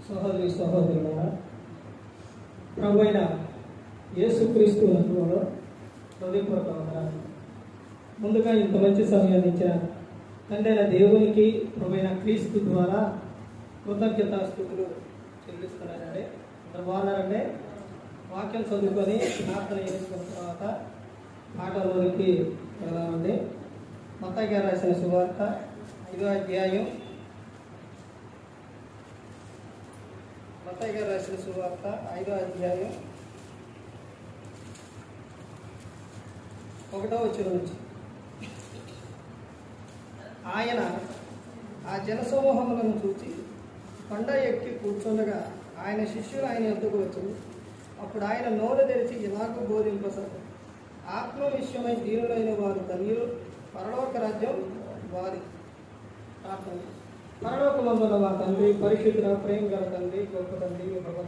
సహోదరి సహోదరులారా, ప్రభువైన యేసుక్రీస్తు నామములో హృదయపూర్వక వందనాలు. ముందుగా ఇంత మంచి సమయాన్ని ఇచ్చిన తండ్రి అయిన దేవునికి ప్రభువైన క్రీస్తు ద్వారా కృతజ్ఞతాస్తుతులు చెల్లిస్తున్నానండి. అందరు బాగున్నారండి? వాక్యం చదువుకొని ప్రార్థన చేసుకున్న తర్వాత పాటలోనికి వెళ్దామండి. మత్తయి గారు రాసిన సువార్త 5వ అధ్యాయం. మత్తయి గారు రాసిన సువార్త 5వ అధ్యాయం 1వ వచనం నుంచి. ఆయన ఆ జనసమూహములను చూచి కొండ ఎక్కి కూర్చుండగా ఆయన శిష్యులు ఆయన యొద్దకు వచ్చారు. అప్పుడు ఆయన నోరు తెరిచి ఇలాగూ బోధింపసాగారు. ఆత్మ విషయమై దీనులైన వారు ధన్యులు, పరలోక రాజ్యం వారి. ప్రార్థన. పరలోకమందున్న మా తండ్రి, పరిశుద్ధ ప్రేమ గల తండ్రి, గొప్ప తండ్రి, ప్రభువా,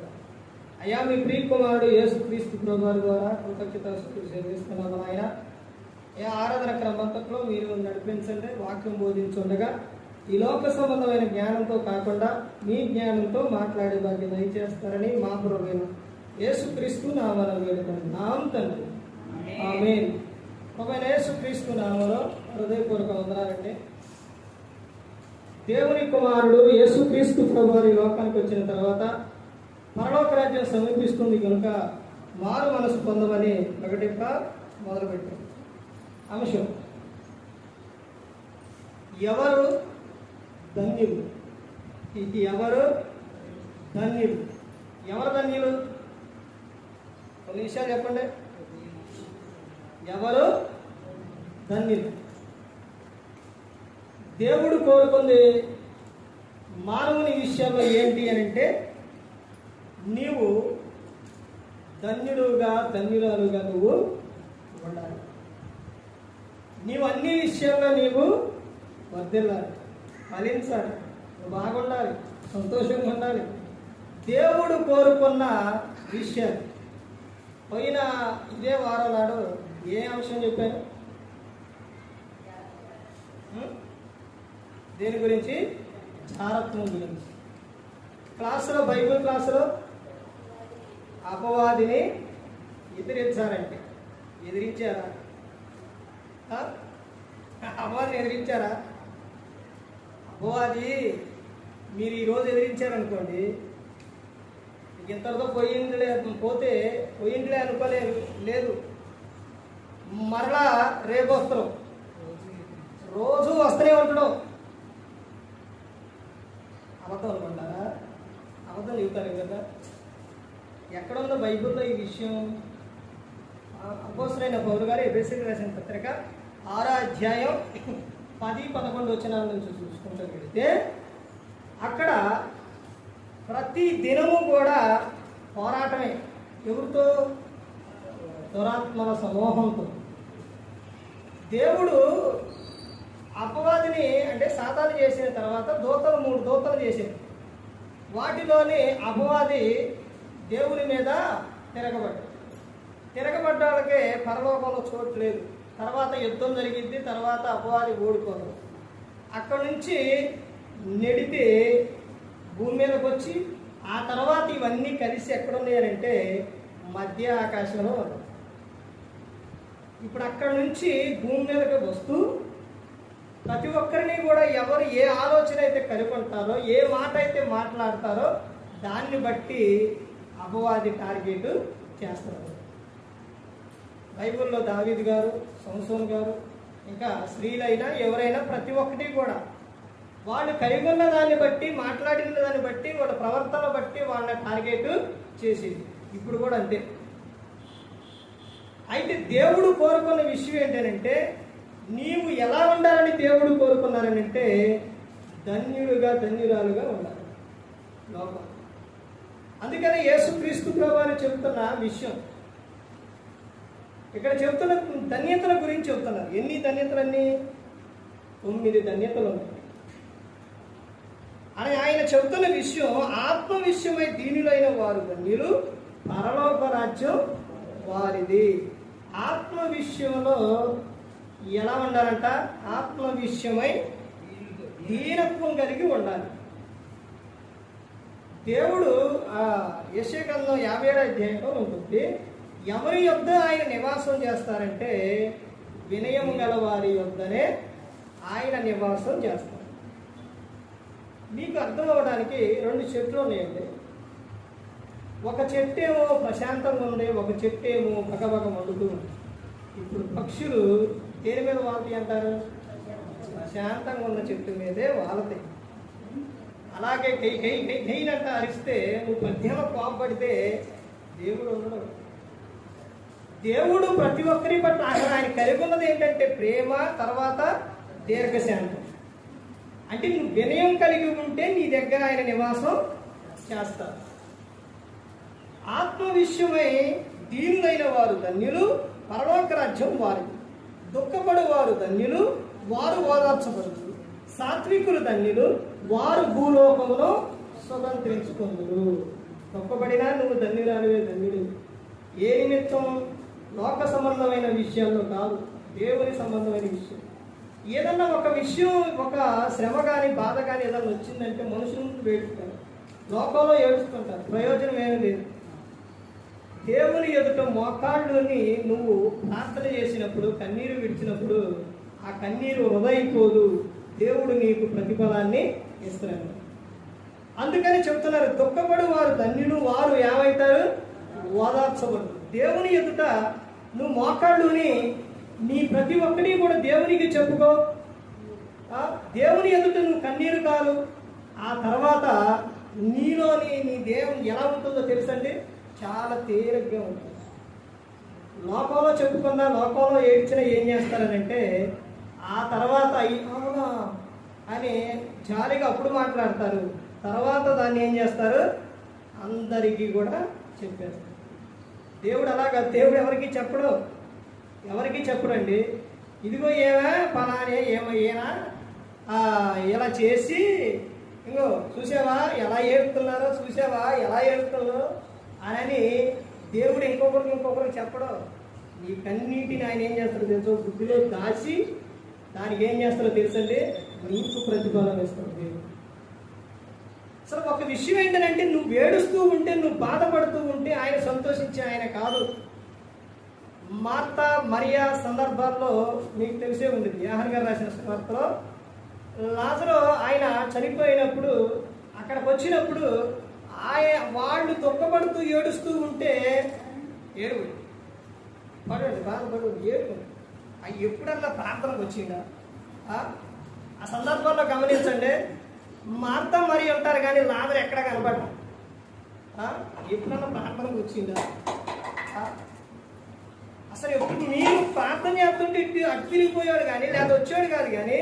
అయ్యా మీ ప్రియ కుమారుడు యేసుక్రీస్తు ప్రభువారి ద్వారా కృతజ్ఞతాస్తుతులు చెల్లిస్తున్నాము. ఆయన ఏ ఆరాధన క్రమంతట్లో మీరు నడిపించండి. వాక్యం బోధించుండగా ఈ లోక సంబంధమైన జ్ఞానంతో కాకుండా మీ జ్ఞానంతో మాట్లాడే భాగ్యం దయచేస్తారని మా ప్రభువైన యేసుక్రీస్తు నామమున వేడుకుంటున్నాం తండ్రి. ఆమేన్. ప్రభువైన యేసుక్రీస్తు నామములో హృదయపూర్వక వందనాలండి. దేవుని కుమారుడు యేసుక్రీస్తు ప్రభువారి లోకానికి వచ్చిన తర్వాత పరలోక రాజ్యం సమీపిస్తుంది కనుక మారు మనసు పొందమని ప్రకటింప మొదలుపెట్టాం. అంశం: ఎవరు ధన్యులు? ఇది ఎవరు ధన్యులు? ఎవరు ధన్యులు? కొన్ని విషయాలు చెప్పండి. ఎవరు ధన్యులు? దేవుడు కోరుకుంది మానవుని విషయంలో ఏంటి అని అంటే, నీవు ధన్యుడుగా ధన్యురాలుగా నువ్వు ఉండాలి. నీవు అన్ని విషయాల్లో నీవు వర్ధిల్లాలి, ఫలించాలి, బాగుండాలి, సంతోషంగా ఉండాలి. దేవుడు కోరుకున్న విషయాలు. పోయిన ఇదే వారం నాడు ఏ అంశం చెప్పాను? దేని గురించి? జారత్వం గురించి. క్లాసులో, బైబిల్ క్లాసులో అపవాదిని ఎదిరించారంటే ఎదిరించారా? అపవాదిని ఎదిరించారా? అపవాది మీరు ఈరోజు ఎదిరించారనుకోండి, ఇంతటితో పోయిందిలే అనుకోలేదు. లేదు, మరలా రేపు వస్తారు, రోజు వస్తూనే ఉంటాడు. అబద్ధం అనుకుంటారా? అబద్ధం చెబుతారు కదా. ఎక్కడుందో బైబిల్లో ఈ విషయం? అపోస్తలుడైన పౌలు గారు ఎఫెసీయులకు రాసిన పత్రిక 6వ అధ్యాయం 10-11 వచనాల నుంచి చూసుకుంటూ వెళితే, అక్కడ ప్రతి దినము కూడా పోరాటమే. ఎవరితో? దురాత్మల సమూహంతో. దేవుడు అపవాదిని అంటే సాతాను చేసిన తర్వాత 3 దూతలు చేశారు. వాటిలోని అపవాది దేవుని మీద తిరగబడ్డాళ్ళకే పరలోకంలో చోటు లేదు. తర్వాత యుద్ధం జరిగింది. తర్వాత అపవాది ఓడిపోదు. అక్కడి నుంచి నెడితే భూమి మీదకి వచ్చి, ఆ తర్వాత ఇవన్నీ కలిసి ఎక్కడున్నాయంటే మధ్య ఆకాశంలో ఉన్నాయి. ఇప్పుడు అక్కడి నుంచి భూమి మీదకి వస్తూ ప్రతి ఒక్కరిని కూడా ఎవరు ఏ ఆలోచన అయితే కలిగి ఉంటారో, ఏ మాట అయితే మాట్లాడతారో దాన్ని బట్టి అపవాది టార్గెట్ చేస్తారు. బైబిల్లో దావీదు గారు, సంసోను గారు, ఇంకా స్త్రీలైనా ఎవరైనా ప్రతి ఒక్కటి కూడా వాళ్ళు కలిగి ఉన్న దాన్ని బట్టి, మాట్లాడిన దాన్ని బట్టి, వాళ్ళ ప్రవర్తన బట్టి వాళ్ళని టార్గెట్ చేసేది. ఇప్పుడు కూడా అంతే. అయితే దేవుడు కోరుకున్న విషయం ఏంటంటే, నీవు ఎలా ఉండాలని దేవుడు కోరుకున్నారనంటే ధన్యుడుగా ధన్యురాలుగా ఉండాలి లోకం. అందుకని యేసుక్రీస్తు ప్రభువారు చెబుతున్న విషయం ఇక్కడ చెబుతున్న ధన్యతల గురించి చెబుతున్నారు. ఎన్ని ధన్యతలన్నీ? 9 ధన్యతలు ఉన్నాయి అని ఆయన చెబుతున్న విషయం. ఆత్మ విషయమై దీనులైన వారు ధన్యులు, పరలోక రాజ్యం వారిది. ఆత్మ విషయంలో ఎలా ఉండాలంట? ఆత్మ విషయమై దీనత్వం కలిగి ఉండాలి. దేవుడు యెషయా గ్రంథం 57వ అధ్యాయంలో ఉంటుంది, ఎవరి యొద్ద ఆయన నివాసం చేస్తారంటే వినయము గల వారి యొద్దనే ఆయన నివాసం చేస్తారు. మీకు అర్థం అవ్వడానికి 2 చెట్లు ఉన్నాయండి. ఒక చెట్టు ఏమో ప్రశాంతంగా ఉంది, ఒక చెట్టు ఏమో పగబగ మండుతూ ఉంది. ఇప్పుడు పక్షులు దేని మీద వాళ్తాయి అంటారు? ప్రశాంతంగా ఉన్న చెట్టు మీదే వాళ్తాయి. అలాగే గైనంట అరిస్తే నువ్వు మధ్యలో కోపపడితే దేవుడు ఉండడు. దేవుడు ప్రతి ఒక్కరి పట్ల ఆయన కలిగి ఉన్నది ఏంటంటే ప్రేమ, తర్వాత దీర్ఘశాంతం. అంటే నువ్వు వినయం కలిగి ఉంటే నీ దగ్గర ఆయన నివాసం చేస్తారు. ఆత్మ విషయమై దీనులైన వారు ధన్యులు, పరలోక రాజ్యం వారిది. దుఃఖపడు వారు ధన్యులు, వారు ఓదార్చబడుతురు. సాత్వికులు ధన్యులు, వారు భూలోకములో స్వతంత్రించుకుందురు. దుఃఖపడినా నువ్వు ధన్యురాలువే, ధన్యుడు. ఏ నిమిత్తం? లోక సంబంధమైన విషయాల్లో కాదు, దేవుని సంబంధమైన విషయం. ఏదన్నా ఒక విషయం, ఒక శ్రమ కానీ బాధ కానీ ఏదన్నా వచ్చిందంటే మనుషులు ఏడుస్తారు, లోకంలో ఏడుస్తుంటారు, ప్రయోజనం ఏమీ లేదు. దేవుని ఎదుట మోకాళ్ళుని నువ్వు ప్రార్థన చేసినప్పుడు, కన్నీరు విడిచినప్పుడు ఆ కన్నీరు హృదయిపోదు, దేవుడు నీకు ప్రతిఫలాన్ని ఇస్తాడు. అందుకని చెప్తున్నారు, దుఃఖపడు వారు ధన్యులు, వారు ఏమవుతారు? ఓదార్చబడు. దేవుని ఎదుట నువ్వు మోకాళ్ళుని నీ ప్రతి ఒక్కటి కూడా దేవునికి చెప్పుకో. దేవుని ఎదుట నువ్వు కన్నీరు కాదు. ఆ తర్వాత నీలోని నీ దేవుని ఎలా ఉంటుందో తెలుసండి, చాలా తేలిగ్గా ఉంటుంది. లోకంలో చెప్పుకున్నా, లోకంలో ఏడ్చినా ఏం చేస్తారనంటే ఆ తర్వాత అవునా అని జాలిగా అప్పుడు మాట్లాడతారు. తర్వాత దాన్ని ఏం చేస్తారు? అందరికీ కూడా చెప్పేస్తారు. దేవుడు అలాగా, దేవుడు ఎవరికి చెప్పడు, ఎవరికి చెప్పడండి. ఇదిగో ఏమా పలానే ఏమైనా ఇలా చేసి ఇంకో చూసావా ఎలా ఏడుతున్నారో, చూసావా ఎలా ఏడుతుందో అని దేవుడు ఇంకొకరికి చెప్పడం. నీ కన్నీటిని ఆయన ఏం చేస్తాడో తెలుసు, బుద్ధిలో దాచి దానికి ఏం చేస్తాడో తెలుసండి, నీకు ప్రతిఫలం ఇస్తాడు దేవుడు. అసలు ఒక విషయం ఏంటంటే నువ్వు ఏడుస్తూ ఉంటే, నువ్వు బాధపడుతూ ఉంటే ఆయన సంతోషించే ఆయన కాదు. మార్తా మరియా సందర్భాల్లో మీకు తెలిసే ఉంది, యోహాను గారు రాసిన సువార్తలో లాజరు ఆయన చనిపోయినప్పుడు అక్కడికి వచ్చినప్పుడు వాళ్ళు దుఃఖపడుతూ ఏడుస్తూ ఉంటే ఏడుగుడు పడండి, బాధపడు, ఏడుగుడు. అవి ఎప్పుడన్నా ప్రార్థనకు వచ్చిందా? ఆ సందర్భంలో గమనించండి, మార్తా మరి ఉంటారు కానీ లాజరు ఎక్కడ కనబడ్డా? ఎప్పుడన్నా ప్రార్థనకు వచ్చిందా? అసలు ఎప్పుడు మీరు ప్రార్థన చేస్తుంటే ఇటు అట్టిరిగిపోయాడు కానీ లేదా వచ్చాడు కాదు కానీ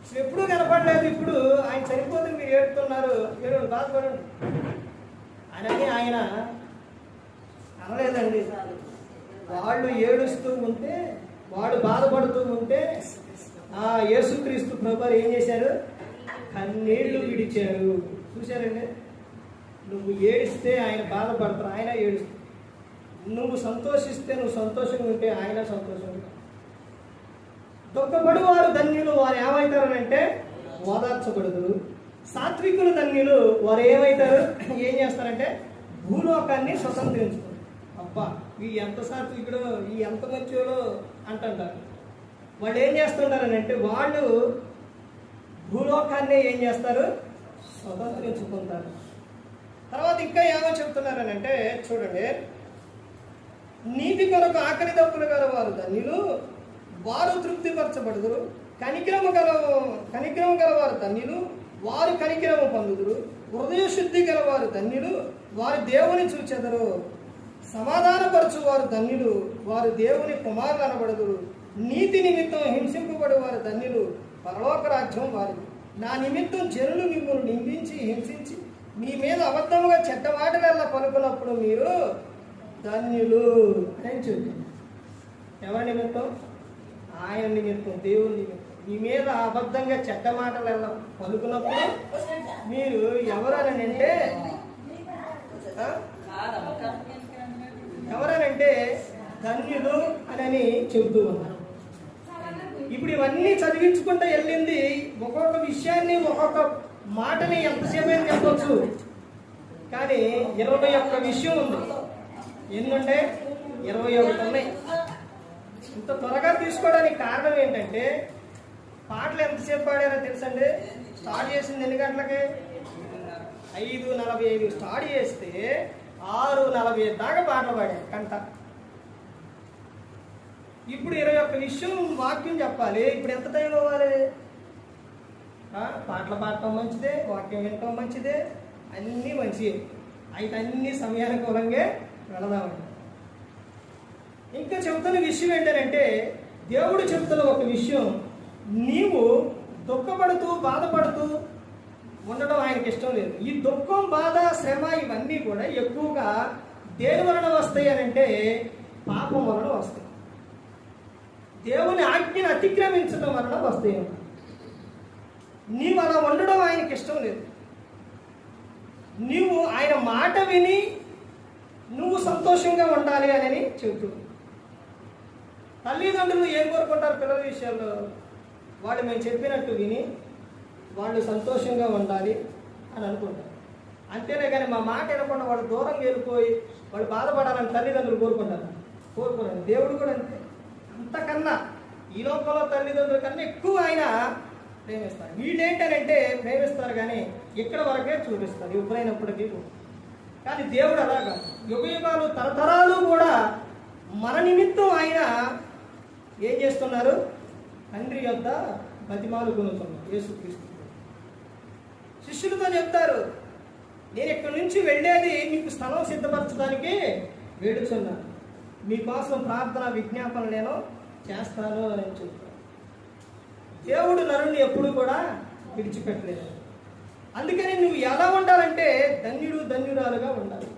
అసలు ఎప్పుడూ కనపడలేదు. ఇప్పుడు ఆయన చనిపోతే మీరు ఏడుతున్నారు, ఏడు బాధపడండి అని ఆయన అనలేదండి. వాళ్ళు ఏడుస్తూ ఉంటే, వాళ్ళు బాధపడుతూ ఉంటే యేసుక్రీస్తు ప్రభువారు ఏం చేశారు? కన్నీళ్లు విడిచారు. చూశారండి, నువ్వు ఏడిస్తే ఆయన బాధపడతారు, ఆయన ఏడుస్తారు. నువ్వు సంతోషిస్తే, నువ్వు సంతోషంగా ఉంటే ఆయన సంతోషంగా. దుఃఖపడు వారు ధన్యులు, వారు ఏమవుతారనంటే ఓదార్చబడుదురు. సాత్వికులు ధన్యులు, వారు ఏమవుతారు? ఏం చేస్తారంటే భూలోకాన్ని స్వతంత్రించుకుంటారు. అబ్బా ఈ ఎంత సాత్వికుడు, ఈ ఎంత మంచోడు అంటుంటారు. వాళ్ళు ఏం చేస్తుంటారనంటే వాళ్ళు భూలోకాన్ని ఏం చేస్తారు? స్వతంత్రించుకుంటారు. తర్వాత ఇంకా ఏమో చెప్తున్నారనంటే చూడండి, నీతి కొరకు ఆకలి దప్పులు గల వారు ధన్యులు, వారు తృప్తిపరచబడుదురు. కనికరము గలవారు ధన్యులు, వారు కనికరము పొందుదురు. హృదయ శుద్ధి గలవారు ధన్యులు, వారు దేవుని చూచెదరు. సమాధానపరచు వారు ధన్యులు, వారు దేవుని కుమారులు అనబడుదురు. నీతి నిమిత్తం హింసింపబడు వారు ధన్యులు, పరలోక రాజ్యం వారిది. నా నిమిత్తం జనులు మిమ్మల్ని నిందించి హింసించి మీ మీద అబద్ధముగా చెడ్డ మాటలల్లా పలుకున్నప్పుడు మీరు ధన్యులు అని చెప్తుంది. ఎవరి నిమిత్తం? ఆయన నిమిత్తం, దేవుని నిమిత్తం. మీ మీద అబద్ధంగా చెడ్డ మాటలు ఎలా పలుకున్నప్పుడు మీరు ఎవరనంటే ధన్యులు అని చెబుతూ ఉన్నారు. ఇప్పుడు ఇవన్నీ చదివించుకుంటూ వెళ్ళింది ఒక్కొక్క విషయాన్ని ఒక్కొక్క మాటని ఎంతసేపు అయినా చెప్పవచ్చు, కానీ 21 విషయం ఉంది. ఎన్నుండే 21 ఉన్నాయి. ఇంత త్వరగా తీసుకోవడానికి కారణం ఏంటంటే పాటలు ఎంతసేపు పాడారో తెలుసండి. స్టార్ట్ చేసింది ఎన్ని గంటలకి? 5:45 స్టార్ట్ చేస్తే 6:45 దాకా పాటలు పాడారు కంట. ఇప్పుడు 21 విషయం వాక్యం చెప్పాలి. ఇప్పుడు ఎంత టైం అవ్వాలి? పాటలు పాడటం మంచిదే, వాక్యం వినటం మంచిదే, అన్నీ మంచిదే. అయితే అన్ని సమయానుకూలంగా వెళదామండి. ఇంకా చెబుతున్న విషయం ఏంటంటే దేవుడు చెబుతున్న ఒక విషయం, నీవు దుఃఖపడుతూ బాధపడుతూ ఉండడం ఆయనకి ఇష్టం లేదు. ఈ దుఃఖం, బాధ, శ్రమ ఇవన్నీ కూడా ఎక్కువగా దేని వలన వస్తాయి అని అంటే పాపం వలన వస్తాయి. దేవుని ఆజ్ఞను అతిక్రమించడం వలన వస్తాయి. నీవు అలా ఉండడం ఆయనకి ఇష్టం లేదు. నీవు ఆయన మాట విని నువ్వు సంతోషంగా ఉండాలి అని చెబుతుంది. తల్లిదండ్రులు ఏం కోరుకుంటారు పిల్లల విషయాల్లో? వాళ్ళు మేము చెప్పినట్టు విని వాళ్ళు సంతోషంగా ఉండాలి అని అనుకుంటారు. అంతేనే కానీ మా మాట వినకుండా వాళ్ళు దూరంగా వెళ్ళిపోయి వాళ్ళు బాధపడాలని తల్లిదండ్రులు కోరుకున్నారు. దేవుడు కూడా అంతే. అంతకన్నా ఈ లోకంలో తల్లిదండ్రుల కన్నా ఎక్కువ ఆయన ప్రేమిస్తారు. వీళ్ళు ఏంటంటే ప్రేమిస్తారు కానీ ఇక్కడ వరకే చూపిస్తారు ఎప్పుడైనప్పటికీ. కానీ దేవుడు అలాగా యుగయుగాలు తరతరాలు కూడా మన నిమిత్తం ఆయన ఏం చేస్తున్నారు? తండ్రి యొద్ద బతిమాలు కొనుక్కున్నారు. యేసుక్రీస్తు శిష్యులతో చెప్తారు, నేను ఇక్కడి నుంచి వెళ్ళేది మీకు స్థలం సిద్ధపరచడానికి వేడుచున్నాను, మీకోసం ప్రార్థన విజ్ఞాపన నేను చేస్తాను అని చెప్తాను. దేవుడు నరుణ్ణి ఎప్పుడు కూడా విడిచిపెట్టలేదు. అందుకని నువ్వు ఎలా ఉండాలంటే ధన్యుడు ధన్యురాలుగా ఉండాలి.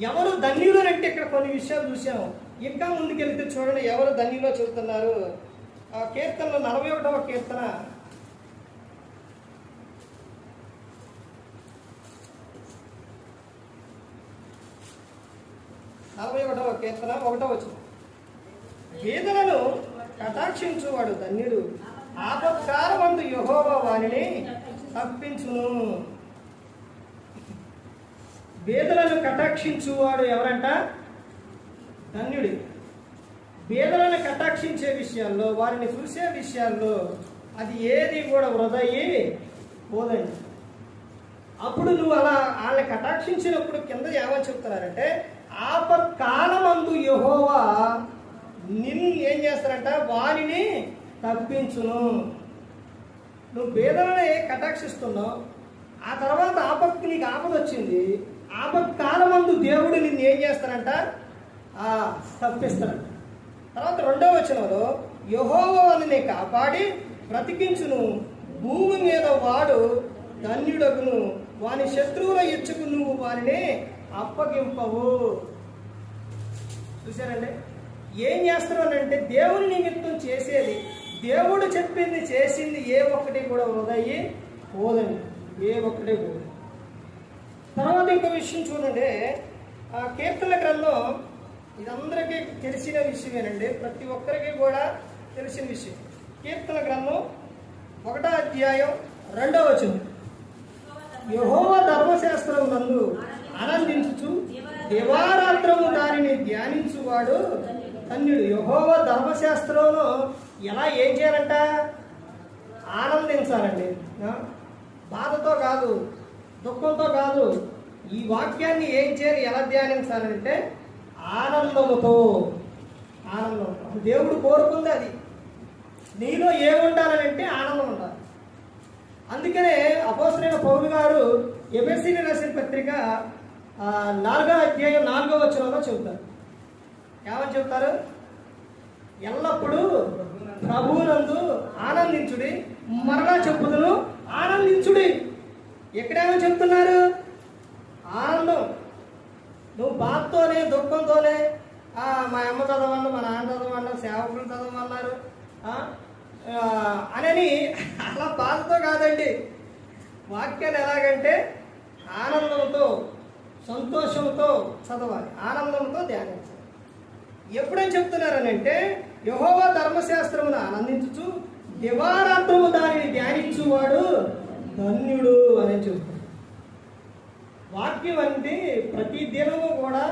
ఎవరు ధన్యుడు అంటే ఇక్కడ కొన్ని విషయాలు చూసాము. ఇంకా ముందుకెళ్తే చూడండి ఎవరు ధన్యులో చెబుతున్నారు. ఆ కీర్తనలో 41వ కీర్తన 41వ కీర్తన 1వ వచనం, వేదనను కటాక్షించువాడు ధన్యుడు, ఆపత్కాలమందు యెహోవా వానిని తప్పించును. వేదనను కటాక్షించువాడు ఎవరంట? ధన్యుడు. వేదనను కటాక్షించే విషయాల్లో, వారిని చూసే విషయాల్లో అది ఏది కూడా వృధా పోదండి. అప్పుడు నువ్వు అలా వాళ్ళని కటాక్షించినప్పుడు కింద ఏమని చెప్తున్నారంటే ఆపత్కాలమందు యెహోవా నిన్ను ఏం చేస్తారంట? వారిని తప్పించును. నువ్వు వేదనని కటాక్షిస్తున్నావు, ఆ తర్వాత నీకు ఆపద వచ్చింది. ఆపత్కాలమందు దేవుడు నిన్ను ఏం చేస్తారంట? తప్పిస్తారంట. తర్వాత 2వ వచనంలో యెహోవా వారిని కాపాడి బ్రతికించును, భూమి మీద వాడు ధన్యుడగును, వాని శత్రువుల ఇచ్చుకు నువ్వు వారిని అప్పగింపవు. చూసారండి ఏం చేస్తున్నావు అంటే దేవుని నిమిత్తం చేసేది, దేవుడు చెప్పింది చేసింది ఏ ఒక్కటి కూడా వృధా పోదండి, ఏ ఒక్కటి పోదు. తర్వాత ఇంకో విషయం చూడండి, ఆ కీర్తన గ్రంథం ఇదందరికీ తెలిసిన విషయమేనండి, ప్రతి ఒక్కరికి కూడా తెలిసిన విషయం. కీర్తన గ్రంథం 1వ అధ్యాయం 2వ వచనం, యెహోవా ధర్మశాస్త్రం నందు ఆనందించుచు దివారాత్రము దానిని ధ్యానించువాడు ధన్యుడు. యెహోవా ధర్మశాస్త్రంలో ఎలా ఏం చేయాలంట? ఆనందించాలండి. బాధతో కాదు, దుఃఖంతో కాదు. ఈ వాక్యాన్ని ఏం చేయాలి, ఎలా ధ్యానించాలంటే ఆనందముతో. ఆనందంతో దేవుడు కోరుకుంది అది. నీలో ఏముండాలంటే ఆనందం ఉండాలి. అందుకనే అపోస్తలుడైన పౌలు గారు ఎఫెసీయులకు రాసిన పత్రిక 4వ అధ్యాయం 4వ వచనంలో చెబుతారు. ఏమని చెబుతారు? ఎల్లప్పుడూ ప్రభువునందు ఆనందించుడి, మరలా చెప్పుదును ఆనందించుడి. ఎక్కడేమని చెప్తున్నారు? ఆనందం. నువ్వు బాధతోనే దుఃఖంతోనే మా అమ్మ చదవన్నా, మా నాన్న చదవన్నా, సేవకులు చదవమన్నారు అని అలా బాధతో కాదండి. వాక్యాలు ఎలాగంటే ఆనందంతో సంతోషంతో చదవాలి, ఆనందంతో ధ్యానించాలి. ఎప్పుడని చెప్తున్నారనంటే యెహోవా ధర్మశాస్త్రమును ఆనందించుచు దివారాత్రము దానిని ధ్యానించువాడు ధన్యుడు అని చెబుతాడు. వాక్యం అంటే ప్రతి దినము కూడా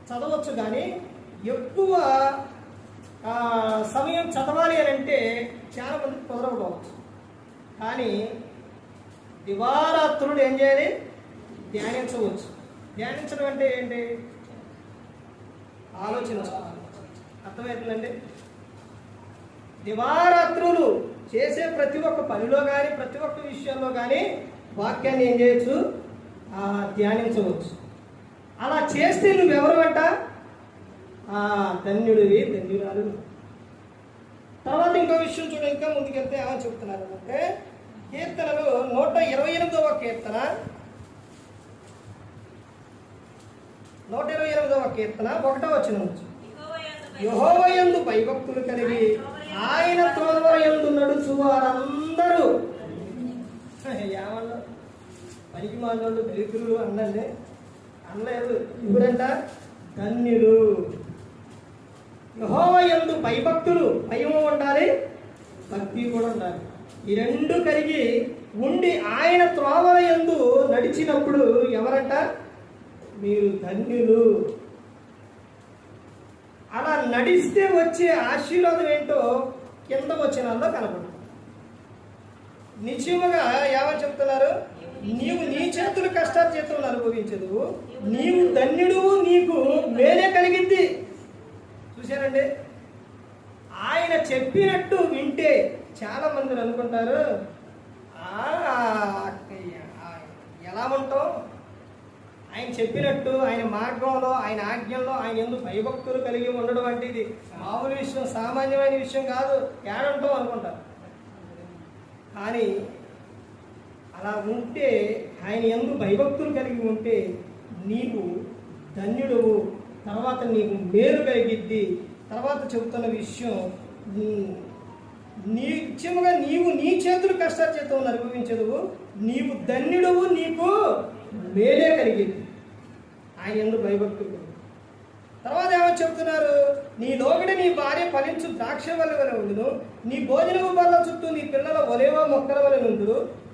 చదవచ్చు, కానీ ఎక్కువ సమయం చదవాలి అని అంటే చాలా మందికి కుదరకపోవచ్చు. కానీ దివారాత్రుడు ఏం చేయాలి? ధ్యానించవచ్చు. ధ్యానించడం అంటే ఏంటి? ఆలోచించాలి. అర్థమవుతుందండి? దివారాత్రులు చేసే ప్రతి ఒక్క పనిలో కానీ ప్రతి ఒక్క విషయంలో కానీ వాక్యాన్ని ఏం చేయొచ్చు? ధ్యానించవచ్చు. అలా చేస్తే నువ్వెవరు అంట? ధన్యుడివి, ధన్యురాలు. తర్వాత ఇంకో విషయం చూడ, ఇంకా ముందుకెళ్తే ఏమని చెప్తున్నారు అంటే, కీర్తనలు 128వ కీర్తన 128వ కీర్తన 1వ వచనం నుంచి, యెహోవా యందు భయభక్తులు కలిగి ఆయన త్రోవల యందు నడుచు వారందరూ, ఏమన్నా పనికి మానవులు దరిద్రులు అన్నండి అనలేదు. ఇప్పుడంట ధన్యులు. యెహోవా యందు భయభక్తులు, భయము ఉండాలి, భక్తి కూడా ఉండాలి. ఈ రెండు కలిగి ఉండి ఆయన త్రోవల యందు నడిచినప్పుడు ఎవరంట? మీరు ధన్యులు. అలా నడిస్తే వచ్చే ఆశీర్వాదం ఏంటో కింద వచనాల్లో కనపడుతుంది. నిశ్చయముగా ఏమని చెప్తున్నారు? నీవు నీ చేతుల కష్టాల చేతులను అనుభవించదు, నీవు ధన్యుడు, నీకు మేలే కలిగింది. చూశారండి? ఆయన చెప్పినట్టు వింటే చాలా మంది అనుకుంటారు, ఎలా ఉంటాం? ఆయన చెప్పినట్టు ఆయన మార్గంలో, ఆయన ఆజ్ఞల్లో, ఆయన ఎందుకు భయభక్తులు కలిగి ఉండడం అంటే ఇది మామూలు విషయం, సామాన్యమైన విషయం కాదు, ఏడంటాం అనుకుంటారు. కానీ అలా ఉంటే, ఆయన ఎందుకు భయభక్తులు కలిగి ఉంటే నీకు ధన్యుడువు, తర్వాత నీకు మేలు కలిగిద్ది. తర్వాత చెబుతున్న విషయం, నిత్యముగా నీవు నీ చేతులు కష్టాల చేతులను అనుభవించదువు, నీవు ధన్యుడువు, నీకు మేలే కలిగింది. ఆయన ఎందుకు భయభక్తులు. తర్వాత ఏమని చెప్తున్నారు? నీ లోగడి నీ భార్య ఫలించు ద్రాక్ష వలె ఉండును, నీ భోజనము బల్ల చుట్టూ నీ పిల్లల ఒలేవ మొక్కల వలె నుండు,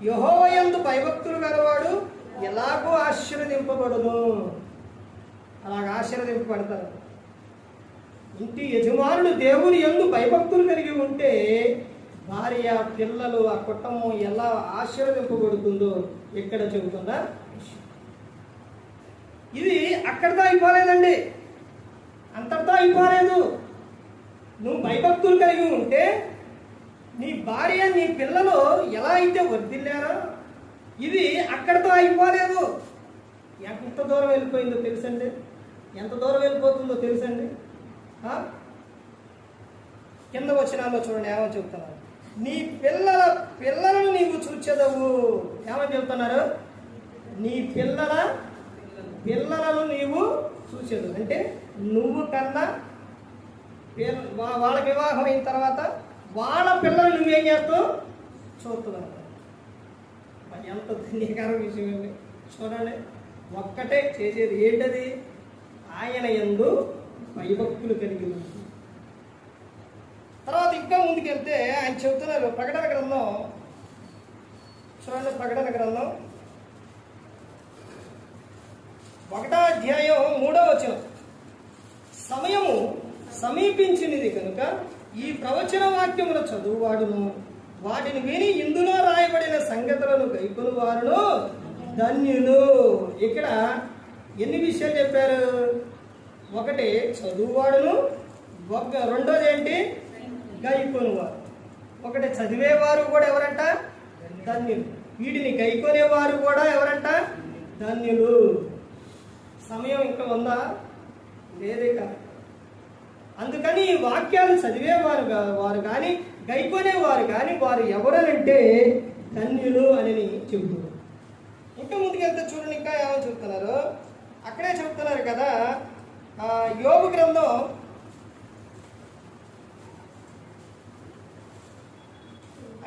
యెహోవా యందు భయభక్తులు గలవాడు ఎలాగో ఆశీర్వదింపబడును. అలాగ ఆశీర్వదింపబడతారు. ఇంటి యజమానుడు దేవుని యందు భయభక్తులు కలిగి ఉంటే భార్య, పిల్లలు, ఆ కుటుంబం ఎలా ఆశీర్వదింపబడుతుందో ఇక్కడ చెబుతున్నా. ఇది అక్కడితో అయిపోలేదండి, అంతటితో అయిపోలేదు. నువ్వు భయభక్తులు కలిగి ఉంటే నీ భార్య, నీ పిల్లలు ఎలా అయితే వర్ధిల్లారో, ఇది అక్కడితో అయిపోలేదు. ఎంత దూరం వెళ్ళిపోయిందో తెలుసండి? ఎంత దూరం వెళ్ళిపోతుందో తెలుసండి? కింద వచనాల్లో చూడండి ఏమని చెప్తున్నారు? నీ పిల్లలను నీవు చూచెదవు. ఏమని చెప్తున్నారు? నీ పిల్లలను నీవు చూచెదవు అంటే నువ్వు కన్నా వాళ్ళకి వివాహం అయిన తర్వాత వాళ్ళ పిల్లలు నువ్వేం చేస్తావు? చూస్తున్నావు. ఎంత ధన్యకర విషయం అండి. చూడండి, ఒక్కటే చేసేది ఏంటది? ఆయన యందు భయభక్తులు కలిగి ఉంది. తర్వాత ఇంకా ముందుకెళ్తే ఆయన చెబుతున్నారు, ప్రకటన గ్రంథం చూడండి, ప్రకటన గ్రంథం 1వ అధ్యాయం 3వ వచనం, సమయము సమీపించినది కనుక ఈ ప్రవచన వాక్యముల చదువువాడును వాటిని విని ఇందులో రాయబడిన సంగతులను గైకొను వారును ధన్యులు. ఇక్కడ ఎన్ని విషయాలు చెప్పారు? ఒకటి చదువువాడును, రెండోది ఏంటి? గైకొనువారు. ఒకటి చదివేవారు కూడా ఎవరంట? ధన్యులు. వీటిని గైకొనేవారు కూడా ఎవరంట? ధన్యులు. సమయం ఇంకా ఉందా? లేదే కాదు. అందుకని ఈ వాక్యాలు చదివేవారు వారు కానీ గైకొనేవారు కానీ వారు ఎవరనంటే ధన్యులు అని చెబుతున్నారు. ఇంకా ముందుకెళ్తే చూడండి, ఇంకా ఏమని చెప్తున్నారు? అక్కడే చెప్తున్నారు కదా, యోబు గ్రంథం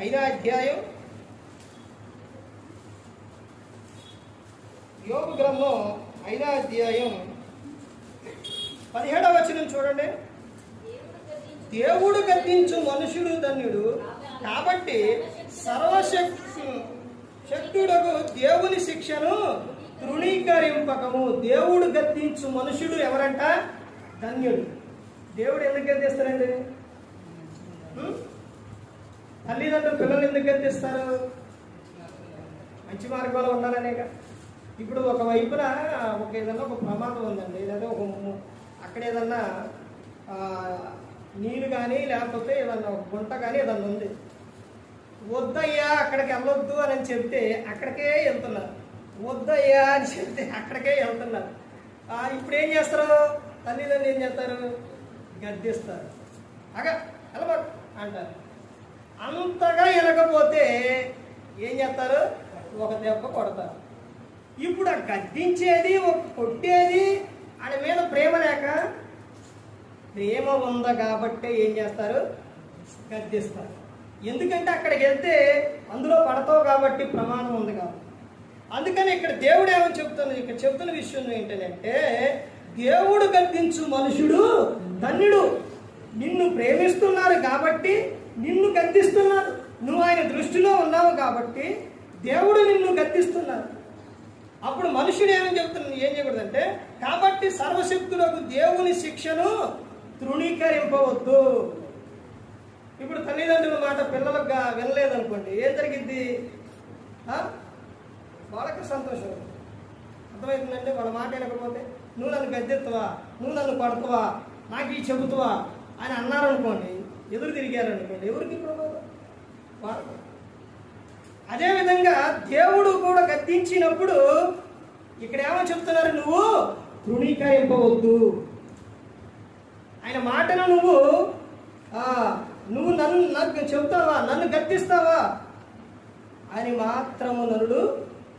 5వ అధ్యాయం, యోబు గ్రంథం 5వ అధ్యాయం 17వ వచనం చూడండి. దేవుడు గద్దించు మనుషుడు ధన్యుడు, కాబట్టి శక్తుడకు దేవుని శిక్షను తృణీకరింపకము. దేవుడు గద్దించు మనుషుడు ఎవరంట? ధన్యుడు. దేవుడు ఎందుకు గద్దిస్తారండి? తల్లిదండ్రులు పిల్లలు ఎందుకు గద్దిస్తారు? మంచి మార్గంలో ఉండాలనేగా. ఇప్పుడు ఒక వైపున ఏదన్నా ఒక ప్రమాదం ఉందండి, లేదా అక్కడ ఏదన్నా నీళ్ళు కానీ లేకపోతే ఏదన్నా ఒక గుంట కానీ ఏదన్నా ఉంది, వద్దయ్యా అక్కడికి వెళ్ళొద్దు అని చెప్తే అక్కడికే వెళ్తున్నారు, వద్దయ్యా అని చెప్తే అక్కడికే వెళ్తున్నారు. ఇప్పుడు ఏం చేస్తారు? తల్లిదండ్రులు ఏం చేస్తారు? గద్దిస్తారు. వెళ్ళబాటు అంటారు. అంతగా వెళ్ళకపోతే ఏం చేస్తారు? ఒక దెబ్బ కొడతారు. ఇప్పుడు ఆ గద్దించేది, ఒక కొట్టేది ఆడ మీద ప్రేమ లేక, ప్రేమ ఉందా కాబట్టి ఏం చేస్తారు? గద్దిస్తారు. ఎందుకంటే అక్కడికి వెళ్తే అందులో పడతావు కాబట్టి, ప్రమాణం ఉంది కాబట్టి. అందుకని ఇక్కడ దేవుడు ఏమని చెప్తున్నది? ఇక్కడ చెప్తున్న విషయం ఏంటంటే, దేవుడు గద్దించు మనుషుడు ధన్యుడు. నిన్ను ప్రేమిస్తున్నారు కాబట్టి నిన్ను గద్దిస్తున్నారు. నువ్వు ఆయన దృష్టిలో ఉన్నావు కాబట్టి దేవుడు నిన్ను గద్దిస్తున్నారు. అప్పుడు మనుషుడు ఏమని చెప్తున్నాడు? ఏం చేయకూడదంటే, కాబట్టి సర్వశక్తులకు దేవుని శిక్షను తృణీకరింపవద్దు. ఇప్పుడు తల్లిదండ్రుల మాట పిల్లలకు వినలేదనుకోండి, ఏం జరిగింది? వాళ్ళకి సంతోషం. అర్థమవుతుందంటే, వాళ్ళ మాట వినకపోతే నువ్వు నన్ను గద్దెత్తువా, నువ్వు నన్ను కొడతావా, నాకు ఈ చెబుతావా అని అన్నారనుకోండి, ఎదురు తిరిగారనుకోండి, ఎవరికి ప్రమాదం? వాళ్ళకు. అదేవిధంగా దేవుడు కూడా గద్దించినప్పుడు ఇక్కడ ఏమని చెప్తున్నారు? నువ్వు తృణీకరింపవద్దు. ఆయన మాటను నువ్వు నాకు చెబుతావా, నన్ను గద్దిస్తావా అని మాత్రము నరుడు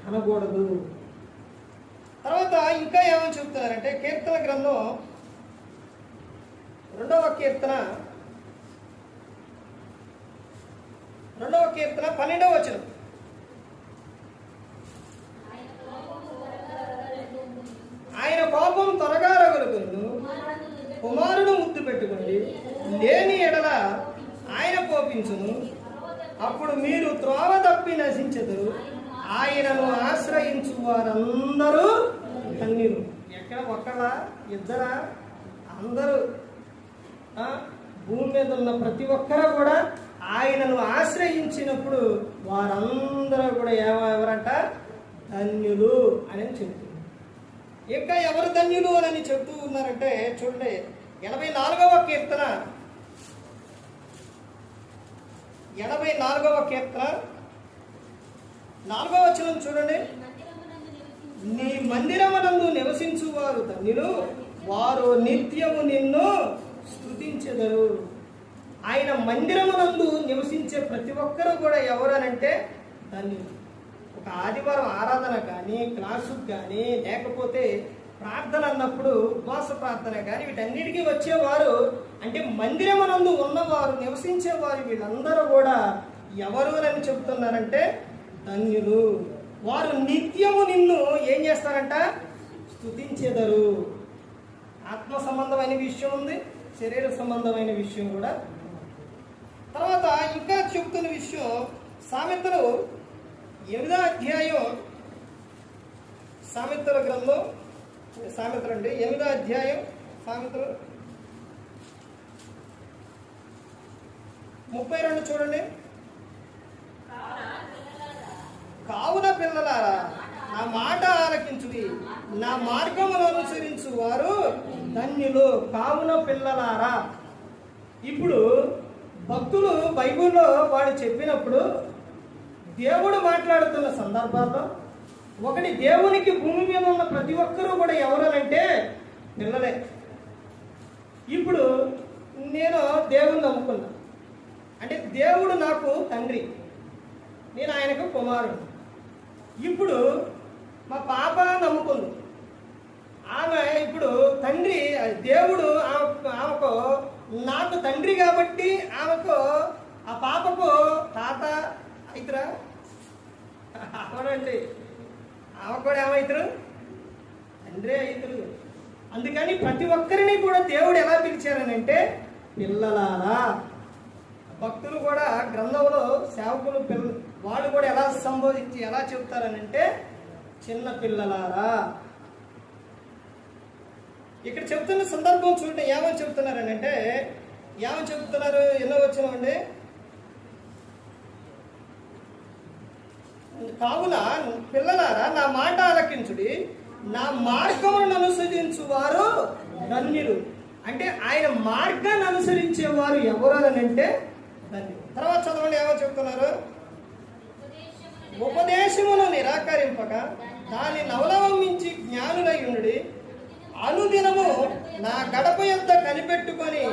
అనకూడదు. తర్వాత ఇంకా ఏమని చెప్తున్నారంటే, కీర్తన గ్రంథం 2వ కీర్తన 12వ వచనం. ఆయన కోపం త్వరగా రగులుకొను, కుమారుడు ముద్దు పెట్టుకోండి, లేని ఎడల ఆయన కోపించును, అప్పుడు మీరు త్రోవ తప్పి నశించెదరు, ఆయనను ఆశ్రయించు వారందరూ ధన్యులు. ఎక్కడ ఒక్కడా, ఇద్దరా? అందరూ. భూమి మీద ఉన్న ప్రతి ఒక్కరు కూడా ఆయనను ఆశ్రయించినప్పుడు వారందరూ కూడా ఎవరంట? ధన్యులు అని చెప్తున్నారు. ఇంకా ఎవరు ధన్యులు అని చెప్తూ ఉన్నారంటే, చూడండి 84వ కీర్తన 4వ వచనం చూడండి. నీ మందిరమునందు నివసించువారు ధన్యులు, వారు నిత్యము నిన్ను స్తుతించెదరు. ఆయన మందిరమునందు నివసించే ప్రతి ఒక్కరూ కూడా ఎవరనంటే ధన్యులు. ఒక ఆదివారం ఆరాధన కానీ, క్లాసుకు కానీ, లేకపోతే ప్రార్థన అన్నప్పుడు ఉపవాస ప్రార్థన కానీ, వీటన్నిటికీ వచ్చేవారు అంటే మందిరమునందు ఉన్నవారు, నివసించేవారు, వీళ్ళందరూ కూడా ఎవరు అని చెప్తున్నారంటే ధన్యులు. వారు నిత్యము నిన్ను ఏం చేస్తారంట? స్తుతించెదరు. ఆత్మ సంబంధమైన విషయం ఉంది, శరీర సంబంధమైన విషయం కూడా. తర్వాత ఇంకా చెప్తున్న విషయం, సామెతలు 8వ అధ్యాయం, సామెతల గ్రంథం, సామెతలు అండి 8వ అధ్యాయం, సామెతలు 32 చూడండి. కావున పిల్లలారా, నా మాట ఆలకించుడి, నా మార్గమును అనుసరించు వారు ధన్యులు. కావున పిల్లలారా. ఇప్పుడు భక్తులు బైబిల్లో వాడు చెప్పినప్పుడు దేవుడు మాట్లాడుతున్న సందర్భాల్లో ఒకటి, దేవునికి భూమి మీద ఉన్న ప్రతి ఒక్కరూ కూడా ఎవరనంటే పిల్లలే. ఇప్పుడు నేను దేవుణ్ణి నమ్ముకున్నా అంటే దేవుడు నాకు తండ్రి, నేను ఆయనకు కుమారుడు. ఇప్పుడు మా పాప నమ్ముకుంది, ఆమె ఇప్పుడు తండ్రి, దేవుడు ఆమెకు నాకు తండ్రి కాబట్టి ఆమెకు, ఆ పాపకు తాత అవుతురా అవునండి, ఆమె కూడా ఏమవుతారు? తండ్రే అవుతారు. అందుకని ప్రతి ఒక్కరిని కూడా దేవుడు ఎలా పిలిచారనంటే పిల్లలారా. భక్తులు కూడా గ్రంథంలో సేవకులు వాళ్ళు కూడా ఎలా సంబోధించి ఎలా చెప్తారనంటే చిన్న పిల్లలారా. ఇక్కడ చెప్తున్న సందర్భం చూడండి, ఏమని చెప్తున్నారనంటే ఏమని చెప్తున్నారు? ఎన్నో వచ్చినామండి. కావున పిల్లలారా నా మాట ఆలకించుడి, నా మార్గములను అనుసరించు వారు ధన్యులు. అంటే ఆయన మార్గాన్ని అనుసరించేవారు ఎవరు అని అంటే ధన్యులు. తర్వాత చదవండి ఏమో చెప్తున్నారు. ఉపదేశమును నిరాకరింపక దాన్ని అవలంబించి జ్ఞానులై ఉండి అనుదినము నా గడప యొద్ద కనిపెట్టుకొని